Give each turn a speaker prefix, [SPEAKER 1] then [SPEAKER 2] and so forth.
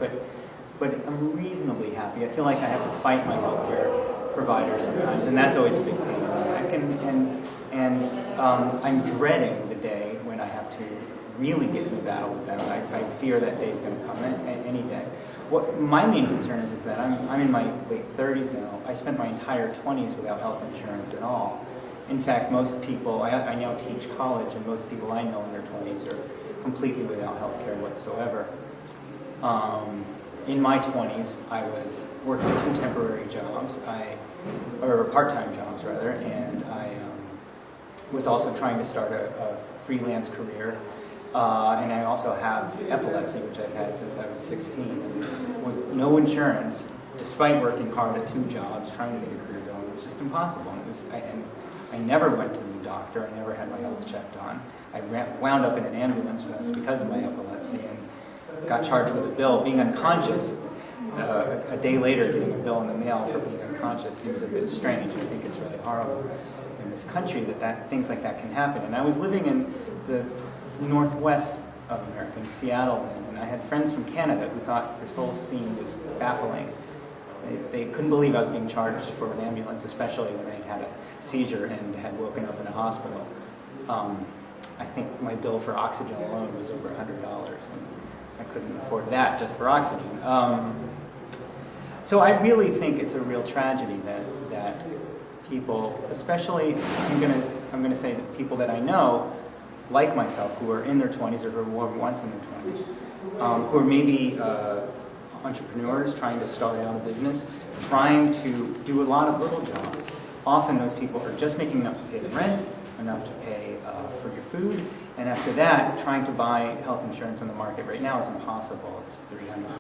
[SPEAKER 1] But I'm reasonably happy. I feel like I have to fight my healthcare provider sometimes, and that's always a big pain in the neck. I'm dreading the day when I have to really get in a battle with them. I fear that day is going to come any day. What my main concern is that I'm in my late 30s now. I spent my entire 20s without health insurance at all. In fact, most people, I now teach college, and most people I know in their 20s are completely without health care whatsoever. In my 20s, I was working 2 temporary jobs, or part-time jobs rather, and I was also trying to start a freelance career. And I also have epilepsy, which I've had since I was 16. And with no insurance, despite working hard at 2 jobs, trying to get a career going, it was just impossible. And I never went to the doctor. I never had my health checked on. I wound up in an ambulance once because of my epilepsy and got charged with a bill. Being unconscious, a day later getting a bill in the mail for being unconscious seems a bit strange. I think it's really horrible in this country that things like that can happen. And I was living in the northwest of America, in Seattle then, and I had friends from Canada who thought this whole scene was baffling. They couldn't believe I was being charged for an ambulance, especially when I had a seizure and had woken up in a hospital. I think my bill for oxygen alone was over $100, and I couldn't afford that just for oxygen. So I really think it's a real tragedy that people, especially I'm gonna say that people that I know, like myself, who are in their 20s or who were once in their 20s, who are maybe entrepreneurs trying to start out a business, trying to do a lot of little jobs. Often those people are just making enough to pay the rent, enough to pay for your food, and after that, trying to buy health insurance on the market right now is impossible. It's $300.